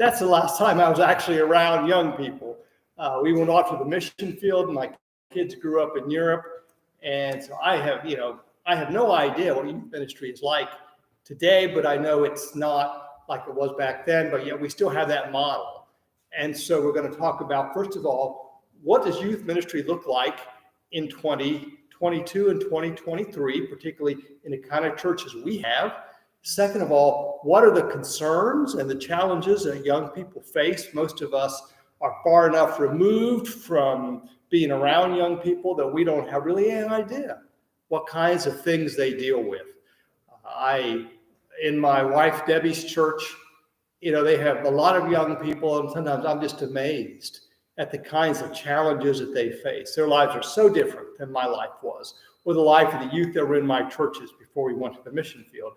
that's the last time I was actually around young people. We went off to the mission field. My kids grew up in Europe. And so I have no idea what youth ministry is like today, but I know it's not like it was back then, but yet we still have that model. And so we're going to talk about, first of all, what does youth ministry look like in 2022 and 2023, particularly in the kind of churches we have. Second of all, what are the concerns and the challenges that young people face? Most of us are far enough removed from being around young people that we don't have really any idea what kinds of things they deal with. In my wife Debbie's church, they have a lot of young people, and sometimes I'm just amazed at the kinds of challenges that they face. Their lives are so different than my life was, or the life of the youth that were in my churches before we went to the mission field.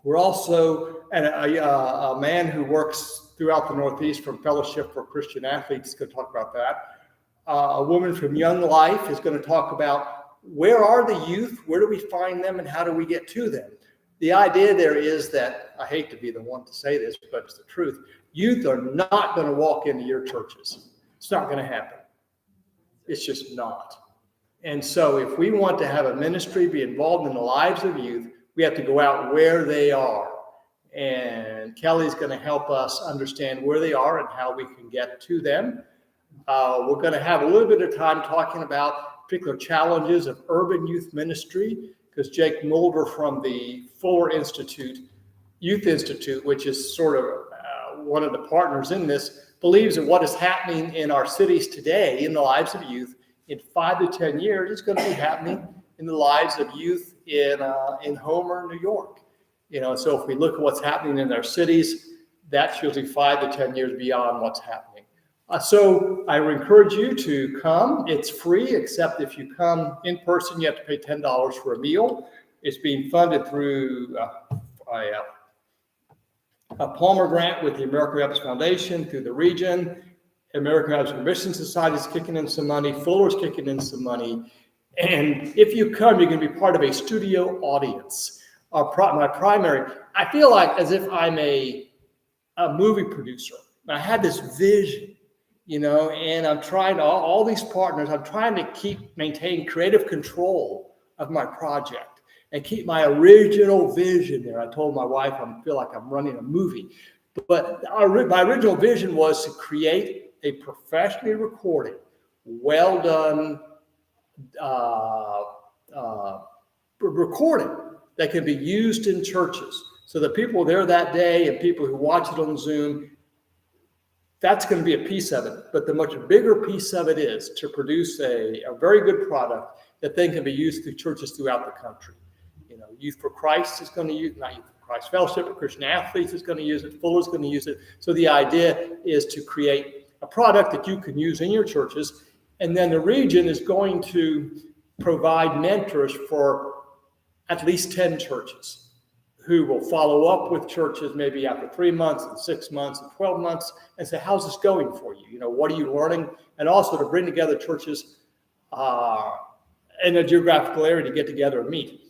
We're also, and a man who works throughout the Northeast from Fellowship for Christian Athletes is going to talk about that. A woman from Young Life is going to talk about where are the youth, where do we find them, and how do we get to them? The idea there is that, I hate to be the one to say this, but it's the truth. Youth are not going to walk into your churches. It's not going to happen. It's just not. And so if we want to have a ministry be involved in the lives of youth, we have to go out where they are. And Kelly's going to help us understand where they are and how we can get to them. We're going to have a little bit of time talking about particular challenges of urban youth ministry, because Jake Mulder from the Fuller Institute, Youth Institute, which is sort of one of the partners in this, believes that what is happening in our cities today in the lives of youth in 5 to 10 years is going to be happening in the lives of youth in Homer, New York. So if we look at what's happening in our cities, that's usually 5 to 10 years beyond what's happening. So I would encourage you to come. It's free, except if you come in person, you have to pay $10 for a meal. It's being funded through a Palmer grant with the American Baptist Foundation through the region. American Baptist Mission Society is kicking in some money. Fuller's kicking in some money. And if you come, you're going to be part of a studio audience. I feel like as if I'm a movie producer. I had this vision, and I'm trying all these partners, I'm trying to maintain creative control of my project and keep my original vision there. I told my wife I feel like I'm running a movie. But my original vision was to create a professionally recorded, well done recording that can be used in churches. So the people there that day and people who watch it on Zoom, that's going to be a piece of it. But the much bigger piece of it is to produce a very good product that then can be used through churches throughout the country. Youth for Christ is going to use, not Youth for Christ, Fellowship for Christian Athletes is going to use it, Fuller's going to use it. So the idea is to create a product that you can use in your churches, and then the region is going to provide mentors for at least 10 churches who will follow up with churches maybe after 3 months and 6 months and 12 months and say, how's this going for you? What are you learning? And also to bring together churches in a geographical area to get together and meet.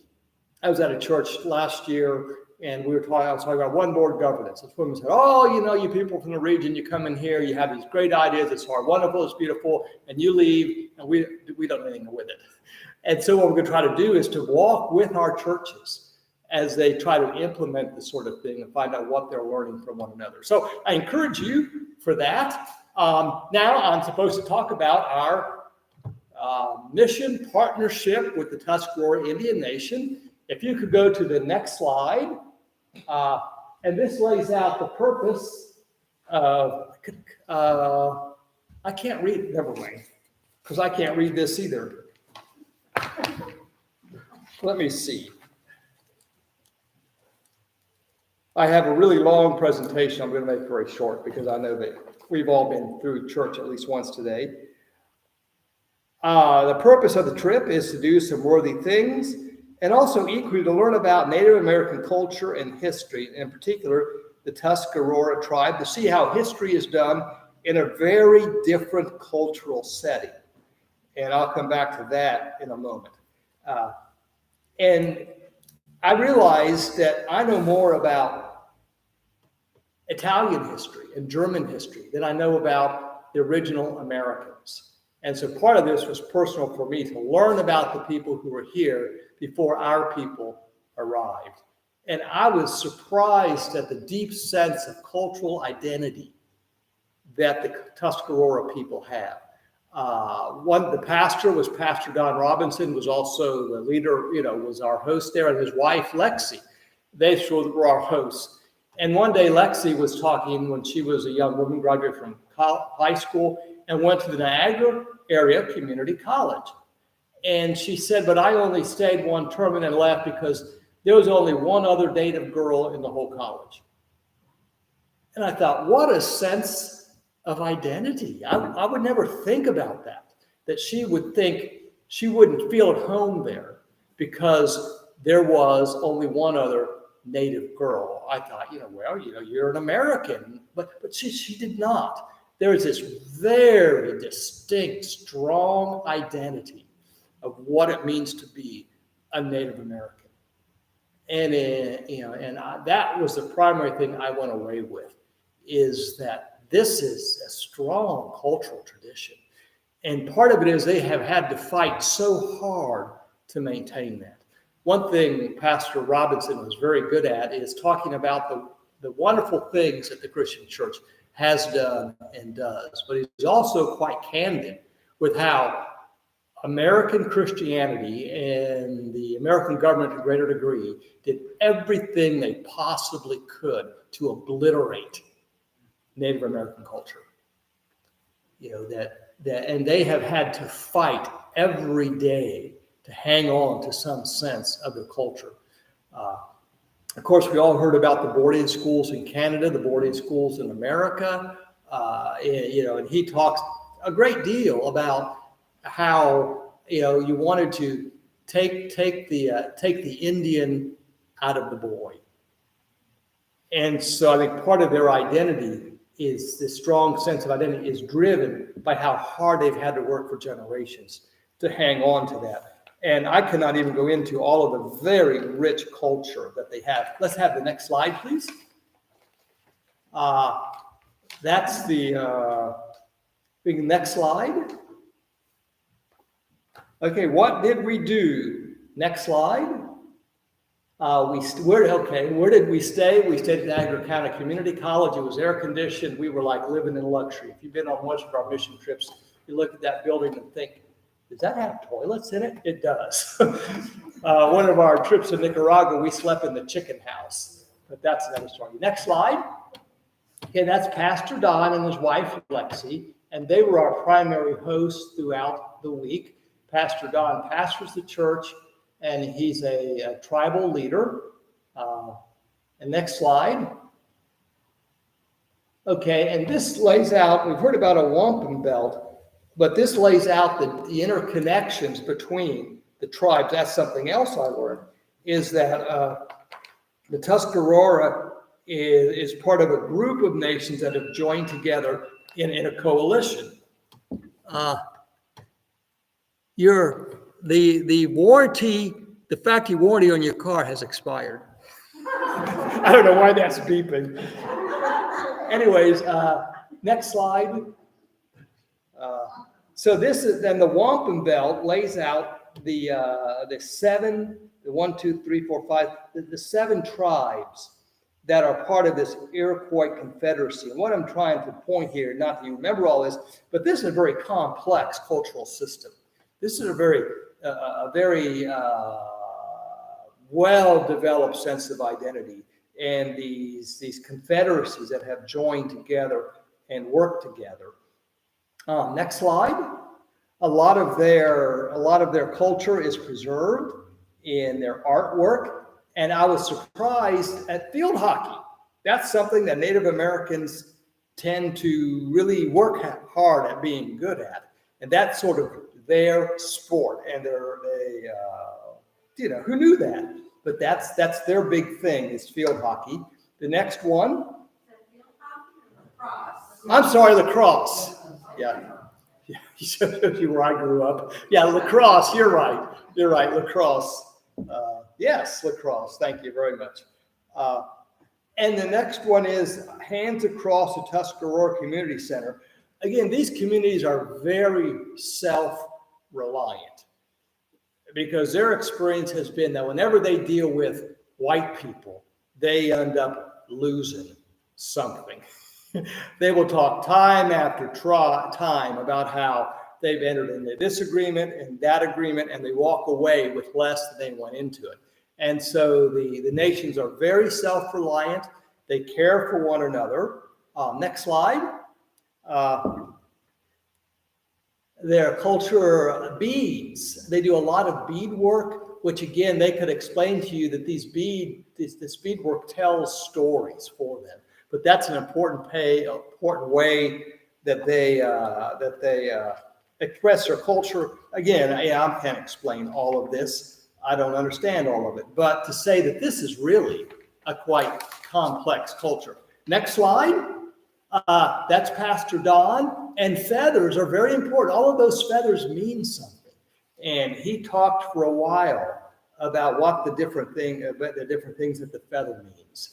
I was at a church last year, and I was talking about one board governance. This woman said, you people from the region, you come in here, you have these great ideas, it's wonderful, it's beautiful, and you leave, and we don't do anything with it. And so what we're going to try to do is to walk with our churches as they try to implement this sort of thing and find out what they're learning from one another. So I encourage you for that. Now I'm supposed to talk about our mission partnership with the Tuscarora Indian Nation. If you could go to the next slide, and this lays out the purpose of, I can't read, never mind, because I can't read this either. Let me see. I have a really long presentation I'm going to make very short because I know that we've all been through church at least once today. The purpose of the trip is to do some worthy things, and also equally to learn about Native American culture and history, in particular the Tuscarora tribe, to see how history is done in a very different cultural setting. And I'll come back to that in a moment. And I realized that I know more about Italian history and German history than I know about the original Americans. And so part of this was personal for me to learn about the people who were here before our people arrived. And I was surprised at the deep sense of cultural identity that the Tuscarora people have. The pastor was Pastor Don Robinson, was also the leader, was our host there, and his wife, Lexi. They were our hosts. And one day, Lexi was talking when she was a young woman, graduated from high school, and went to the Niagara Area Community College. And she said, but I only stayed one term and then left because there was only one other Native girl in the whole college. And I thought, what a sense of identity. I would never think about that she would think she wouldn't feel at home there because there was only one other Native girl. I thought, you're an American, but she did not. There was this very distinct, strong identity of what it means to be a Native American. And that was the primary thing I went away with, is that this is a strong cultural tradition. And part of it is they have had to fight so hard to maintain that. One thing Pastor Robinson was very good at is talking about the wonderful things that the Christian church has done and does. But he's also quite candid with how American Christianity and the American government to a greater degree did everything they possibly could to obliterate Native American culture. And they have had to fight every day to hang on to some sense of their culture. Of course, we all heard about the boarding schools in Canada, the boarding schools in America, and he talks a great deal about how you wanted to take the Indian out of the boy. And so I think part of their identity is this strong sense of identity is driven by how hard they've had to work for generations to hang on to that. And I cannot even go into all of the very rich culture that they have. Let's have the next slide, please. That's the next slide. Okay, what did we do? Next slide. Where did we stay? We stayed at Niagara County Community College. It was air conditioned. We were like living in luxury. If you've been on one of our mission trips, you look at that building and think, does that have toilets in it? It does. One of our trips to Nicaragua, we slept in the chicken house, but that's another story. Next slide. Okay, that's Pastor Don and his wife, Lexi, and they were our primary hosts throughout the week. Pastor Don pastors the church, and he's a tribal leader. And next slide. Okay, and this lays out, we've heard about a wampum belt, but this lays out the interconnections between the tribes. That's something else I learned, is that the Tuscarora is part of a group of nations that have joined together in a coalition. The warranty, the factory warranty on your car has expired. I don't know why that's beeping. Anyways, next slide. So this is then the wampum belt lays out the 7 tribes that are part of this Iroquois Confederacy. And what I'm trying to point here, not that you remember all this, but this is a very complex cultural system. This is a very well-developed sense of identity, and these confederacies that have joined together and worked together. Next slide. A lot of their culture is preserved in their artwork, and I was surprised at field hockey. That's something that Native Americans tend to really work hard at being good at, and that's sort of their sport. And who knew that? But that's their big thing is field hockey. The next one. I'm sorry, lacrosse. Yeah, where I grew up. Yeah, lacrosse. You're right. Lacrosse. Yes, lacrosse. Thank you very much. And the next one is Hands Across the Tuscarora Community Center. Again, these communities are very self-reliant because their experience has been that whenever they deal with white people, they end up losing something. They will talk time after time about how they've entered into this agreement and that agreement, and they walk away with less than they went into it. And so the nations are very self-reliant. They care for one another. Next slide. Their culture beads. They do a lot of bead work, which again, they could explain to you that this bead work tells stories for them. But that's an important way that they express their culture. Again, I can't explain all of this. I don't understand all of it, but to say that this is really a quite complex culture. Next slide. That's Pastor Don, and feathers are very important. All of those feathers mean something, and he talked for a while about what the different things that the feather means,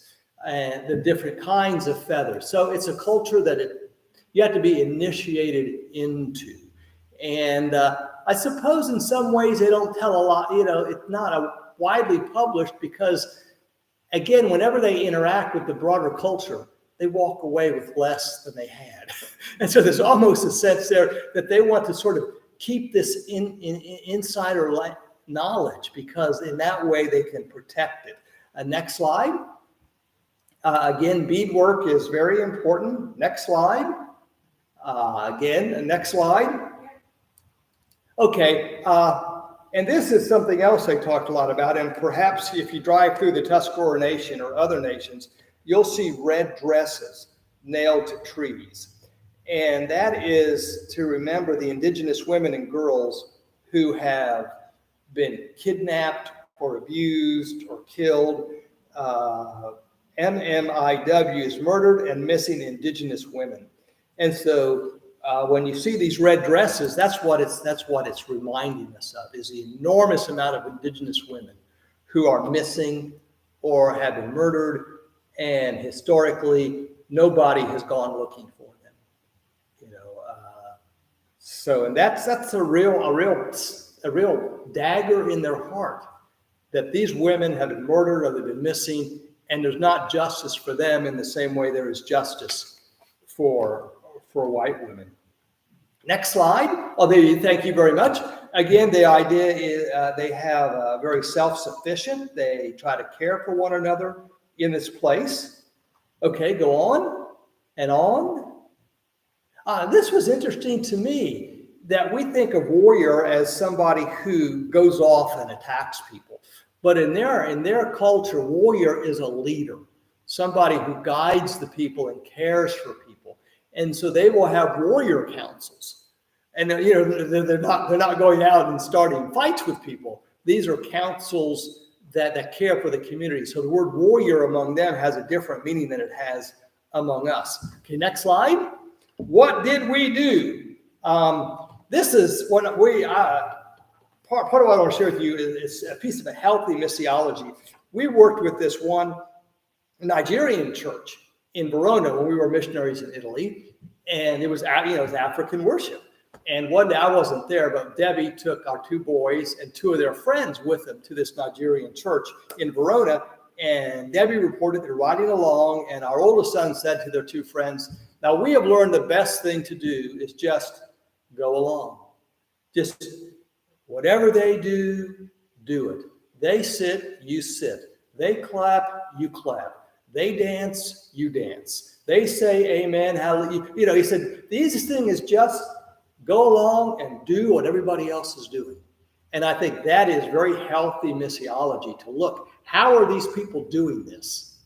and the different kinds of feathers. So it's a culture that you have to be initiated into. And I suppose in some ways they don't tell a lot, it's not widely published because, again, whenever they interact with the broader culture, they walk away with less than they had. And so there's almost a sense there that they want to sort of keep this insider knowledge because in that way they can protect it. Next slide. Again, beadwork is very important. Next slide. Next slide. Okay, and this is something else I talked a lot about, and perhaps if you drive through the Tuscarora Nation or other nations, you'll see red dresses nailed to trees. And that is to remember the indigenous women and girls who have been kidnapped or abused or killed. MMIW is murdered and missing indigenous women. And so when you see these red dresses, that's what it's reminding us of, is the enormous amount of indigenous women who are missing or have been murdered, and historically nobody has gone looking for them. So and that's a real dagger in their heart that these women have been murdered or they've been missing, and there's not justice for them in the same way there is justice for white women. Next slide. Thank you very much. Again, the idea is they have very self-sufficient. They try to care for one another in this place. Okay, go on and on. This was interesting to me that we think of warrior as somebody who goes off and attacks people. But in their culture, warrior is a leader, somebody who guides the people and cares for people. And so they will have warrior councils, and they're not going out and starting fights with people. These are councils that care for the community. So the word warrior among them has a different meaning than it has among us. Okay, next slide. What did we do? This is what part of what I want to share with you is a piece of a healthy missiology. We worked with this one Nigerian church in Verona when we were missionaries in Italy, and it was African worship. And one day, I wasn't there, but Debbie took our two boys and two of their friends with them to this Nigerian church in Verona. And Debbie reported they're riding along, and our oldest son said to their two friends, "Now we have learned the best thing to do is just go along. Just whatever they do, do it. They sit, you sit. They clap, you clap. They dance, you dance. They say amen, hallelujah." He said, the easiest thing is just go along and do what everybody else is doing. And I think that is very healthy missiology, to look, how are these people doing this?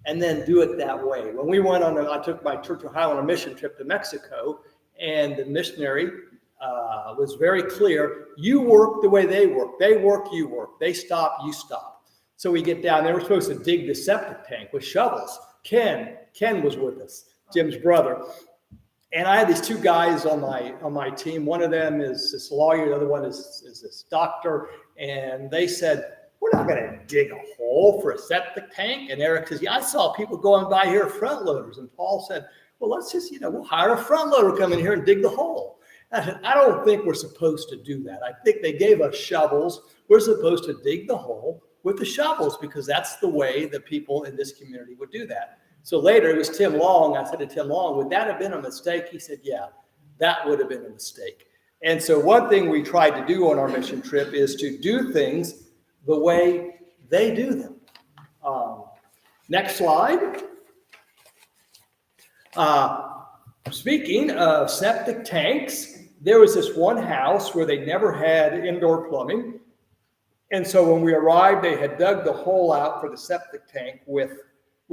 And then do it that way. When we went I took my Church of Ohio on a mission trip to Mexico, and the missionary was very clear, you work the way they work. They work, you work. They stop, you stop. So we get down, they were supposed to dig the septic tank with shovels. Ken was with us, Jim's brother. And I had these two guys on my team. One of them is this lawyer, the other one is this doctor. And they said, we're not going to dig a hole for a septic tank. And Eric says, yeah, I saw people going by here, front loaders. And Paul said, well, let's just, we'll hire a front loader, come in here and dig the hole. I said, I don't think we're supposed to do that. I think they gave us shovels. We're supposed to dig the hole with the shovels because that's the way the people in this community would do that. So later it was Tim Long. I said to Tim Long, would that have been a mistake? He said, yeah, that would have been a mistake. And so one thing we tried to do on our mission trip is to do things the way they do them. Next slide. Speaking of septic tanks, there was this one house where they never had indoor plumbing. And so when we arrived, they had dug the hole out for the septic tank with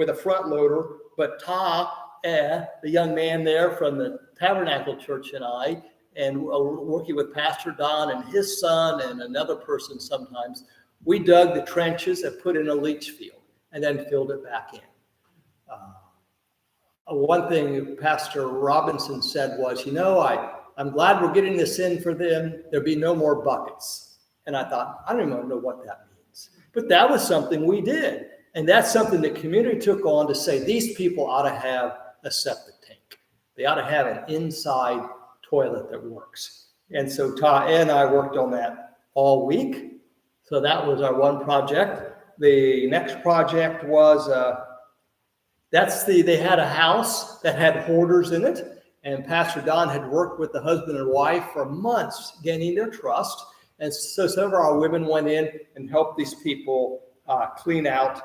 a front loader. But the young man there from the Tabernacle Church and I, and working with Pastor Don and his son and another person sometimes, we dug the trenches and put in a leach field and then filled it back in. One thing Pastor Robinson said was, I'm glad we're getting this in for them. There'll be no more buckets. And I thought, I don't even know what that means. But that was something we did. And that's something the community took on to say, these people ought to have a septic tank. They ought to have an inside toilet that works. And so Ta and I worked on that all week. So that was our one project. The next project was, they had a house that had hoarders in it. And Pastor Don had worked with the husband and wife for months, gaining their trust. And so some of our women went in and helped these people clean out,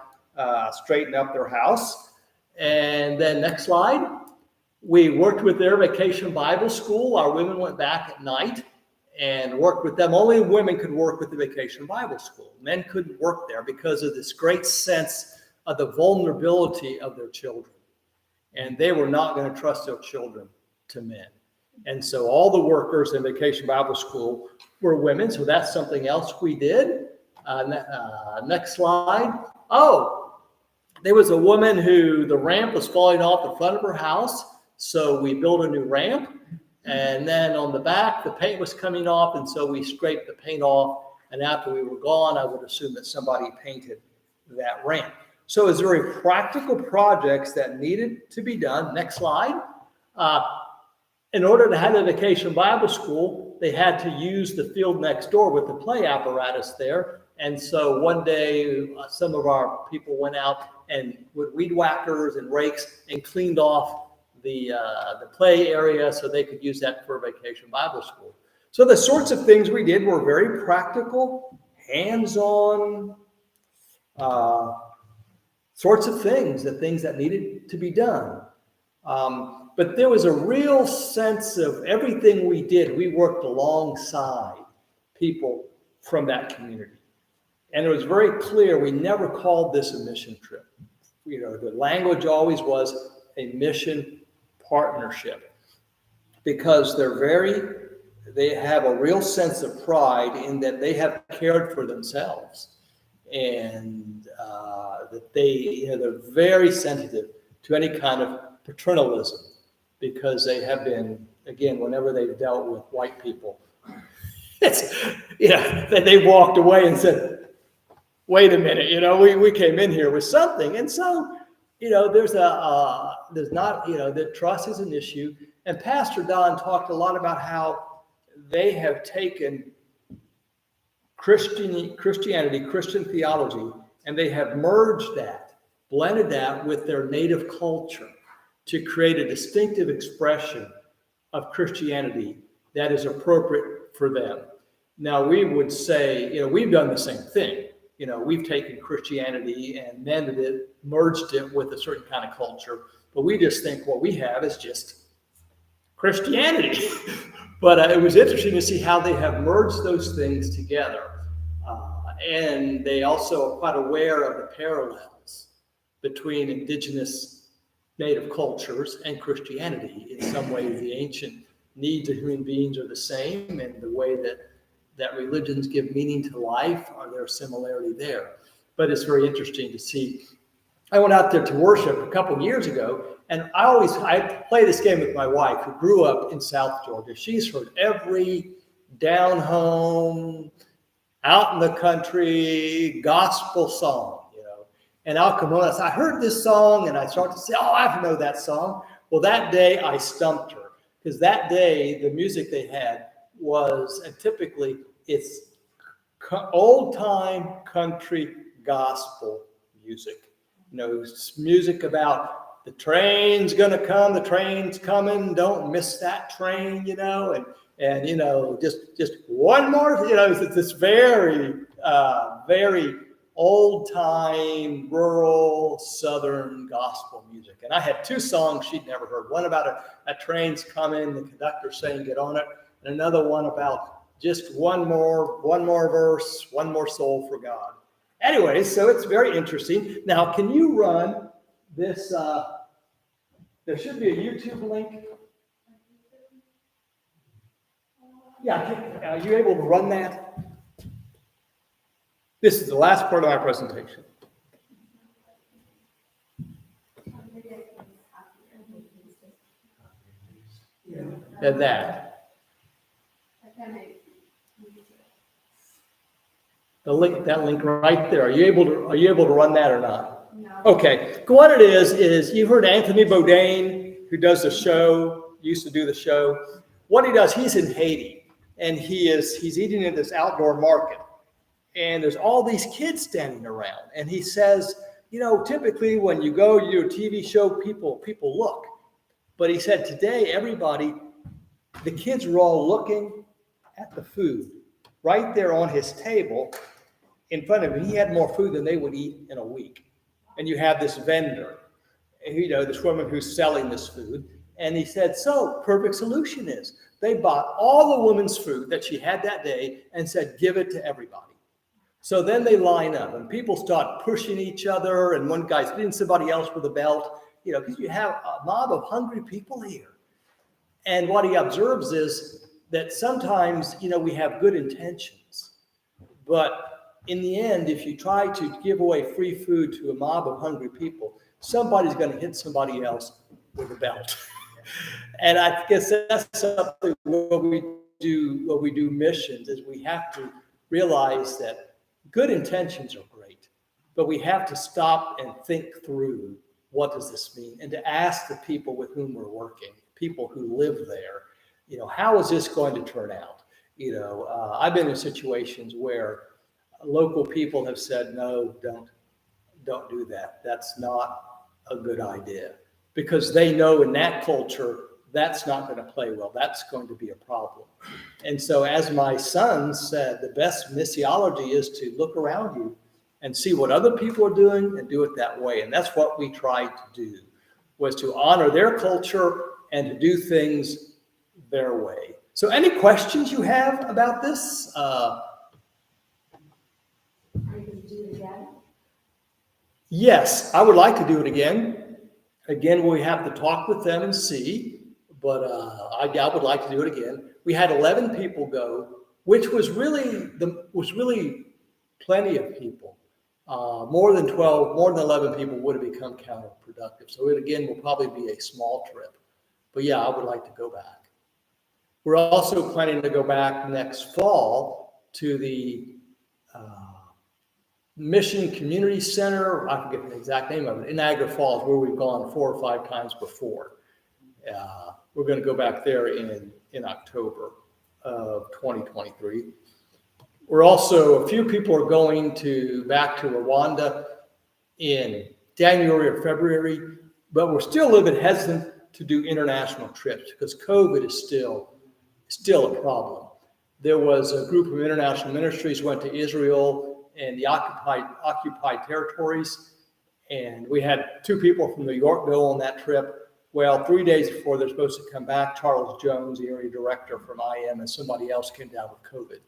straighten up their house. And then next slide, we worked with their vacation Bible school. Our women went back at night and worked with them. Only women could work with the vacation Bible school. Men couldn't work there because of this great sense of the vulnerability of their children. And they were not going to trust their children to men. And so all the workers in Vacation Bible School were women. So that's something else we did. Next slide. Oh, there was a woman who the ramp was falling off the front of her house. So we built a new ramp. And then on the back, the paint was coming off. And so we scraped the paint off. And after we were gone, I would assume that somebody painted that ramp. So it's very practical projects that needed to be done. Next slide. In order to have a vacation Bible school, they had to use the field next door with the play apparatus there. And so one day, some of our people went out and with weed whackers and rakes and cleaned off the play area so they could use that for vacation Bible school. So the sorts of things we did were very practical, hands-on sorts of things, the things that needed to be done. But there was a real sense of everything we did. We worked alongside people from that community. And it was very clear we never called this a mission trip. The language always was a mission partnership because they have a real sense of pride in that they have cared for themselves. And that they're very sensitive to any kind of paternalism because they have been, again, whenever they've dealt with white people, that they walked away and said, wait a minute, we came in here with something. And so, that trust is an issue. And Pastor Don talked a lot about how they have taken Christianity, Christian theology, and they have merged that, blended that with their native culture to create a distinctive expression of Christianity that is appropriate for them. Now, we would say, we've done the same thing. We've taken Christianity and mended it, merged it with a certain kind of culture, but we just think what we have is just Christianity. But it was interesting to see how they have merged those things together. And they also are quite aware of the parallels between indigenous native cultures and Christianity. In some ways, the ancient needs of human beings are the same, and the way that religions give meaning to life, there's similarity there. But it's very interesting to see. I went out there to worship a couple of years ago, and I play this game with my wife, who grew up in South Georgia. She's heard every down home, out in the country gospel song, And I'll come on and say, I heard this song, and I start to say, oh, I know that song. Well, that day I stumped her, because that day the music they had was, and typically it's old-time country gospel music. Music about the train's gonna come, the train's coming, don't miss that train, and just one more, it's this very, very old-time, rural, southern gospel music. And I had two songs she'd never heard. One about a train's coming, the conductor saying, get on it, and another one about just one more verse, one more soul for God. Anyway, so it's very interesting. Now, can you run this? There should be a YouTube link. Yeah, are you able to run that? This is the last part of my presentation. And that. That link right there. Are you able to run that or not? No. Okay. What it is you've heard Anthony Bourdain, who does the show, used to do the show. What he does, he's in Haiti, and he's eating at this outdoor market, and there's all these kids standing around, and he says, typically when you go to a TV show, people look, but he said today the kids were all looking at the food right there on his table in front of him. He had more food than they would eat in a week. And you have this vendor, this woman who's selling this food. And he said, so perfect solution is they bought all the woman's food that she had that day and said, give it to everybody. So then they line up and people start pushing each other. And one guy's hitting somebody else with a belt, because you have a mob of hungry people here. And what he observes is that sometimes, we have good intentions, but in the end, if you try to give away free food to a mob of hungry people, somebody's going to hit somebody else with a belt. And I guess that's something when we do missions, is we have to realize that good intentions are great, but we have to stop and think through, what does this mean? And to ask the people with whom we're working, people who live there, how is this going to turn out? I've been in situations where local people have said, no, don't do that. That's not a good idea, because they know in that culture, that's not going to play well. That's going to be a problem. And so as my son said, the best missiology is to look around you and see what other people are doing and do it that way. And that's what we tried to do, was to honor their culture and to do things their way. So any questions you have about this? Yes, I would like to do it again. Again, we have to talk with them and see, but I would like to do it again. We had 11 people go, which was really plenty of people. More than 11 people would have become counterproductive. So it again will probably be a small trip. But yeah, I would like to go back. We're also planning to go back next fall to the Mission Community Center, I forget the exact name of it, in Niagara Falls, where we've gone 4 or 5 times before. We're going to go back there in October of 2023. We're also, a few people are going back to Rwanda in January or February, but we're still a little bit hesitant to do international trips because COVID is still a problem. There was a group of international ministries went to Israel and the occupied territories, and we had 2 people from New York go on that trip. Well, 3 days before they're supposed to come back, Charles Jones, the area director from IM, and somebody else came down with COVID.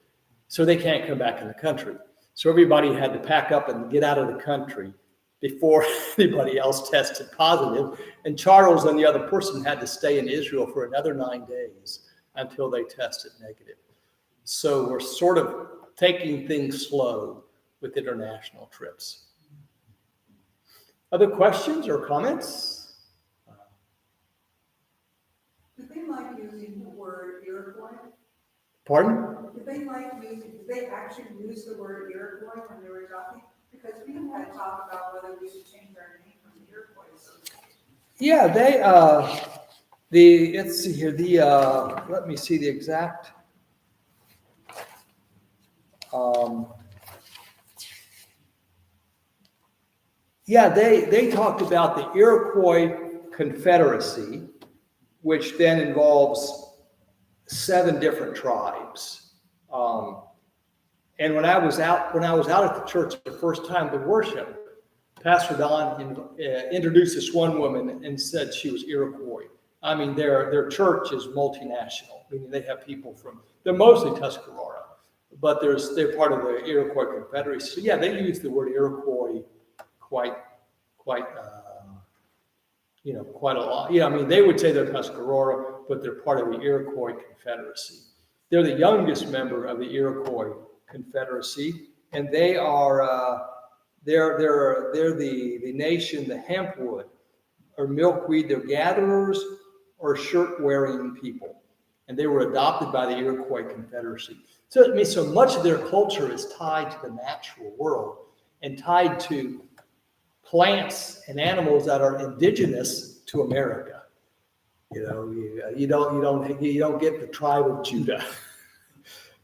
So they can't come back in the country. So everybody had to pack up and get out of the country before anybody else tested positive. And Charles and the other person had to stay in Israel for another 9 days until they tested negative. So we're sort of taking things slow with international trips. Other questions or comments? Do they like using the word Iroquois? Pardon? did they actually use the word Iroquois when they were talking? Because we had talked about whether we should change our name from Iroquois. So. Yeah, let's see here, let me see the exact. Yeah, they talked about the Iroquois Confederacy, which then involves 7 different tribes. And when I was out at the church the first time to worship, Pastor Don introduced this one woman and said she was Iroquois. I mean, their church is multinational, meaning they have people they're mostly Tuscarora, but they're part of the Iroquois Confederacy. So yeah, they use the word Iroquois quite a lot. Yeah, I mean, they would say they're Tuscarora, but they're part of the Iroquois Confederacy. They're the youngest member of the Iroquois Confederacy, and they are they're the nation, the hempwood or milkweed. They're gatherers or shirt-wearing people, and they were adopted by the Iroquois Confederacy. So it means so much of their culture is tied to the natural world and tied to plants and animals that are indigenous to America. You know, you don't get the tribe of Judah.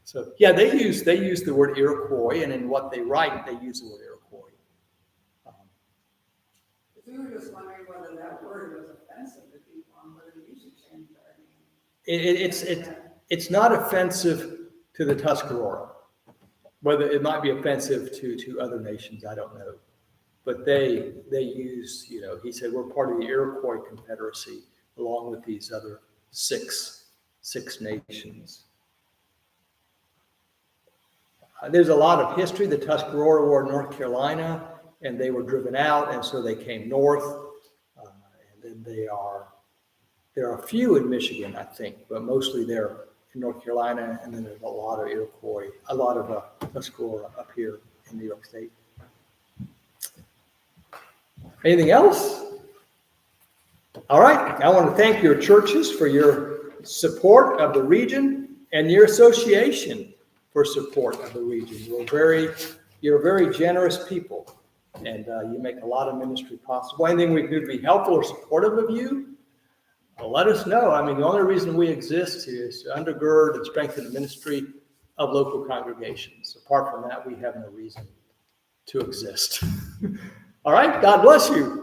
So yeah, they use the word Iroquois, and in what they write, they use the word Iroquois. We were just wondering whether that word was offensive to people and whether we should change our name. It's not offensive to the Tuscarora. Whether it might be offensive to other nations, I don't know. But they use, he said, we're part of the Iroquois Confederacy along with these other six nations. There's a lot of history. The Tuscarora were in North Carolina, and they were driven out, and so they came north. And then there are a few in Michigan, I think, but mostly they're in North Carolina, and then there's a lot of Iroquois, a lot of Tuscarora up here in New York State. Anything else? All right. I want to thank your churches for your support of the region and your association for support of the region. You're very generous people, and you make a lot of ministry possible. Anything we can do to be helpful or supportive of you, let us know. I mean, the only reason we exist is to undergird and strengthen the ministry of local congregations. Apart from that, we have no reason to exist. All right. God bless you.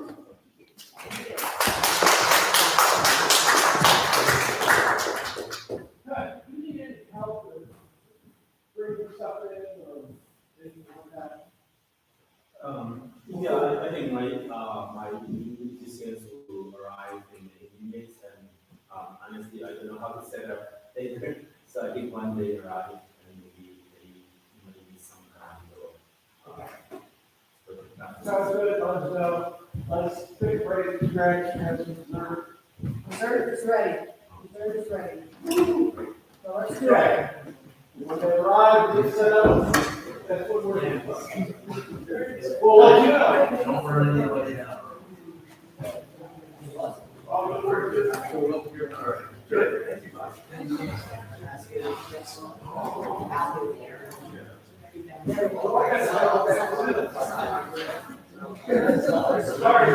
Yeah, I think my decisions will arrive in the minutes, and honestly, I don't know how to set up later. So I think one day arrive, and maybe some kind of. Sounds good. Let's take a break. Dessert is ready. Dessert is ready. So let's do it. When they arrive, we set up. That's what we're doing. We'll let you know. Don't burn anybody out. Good. Sorry.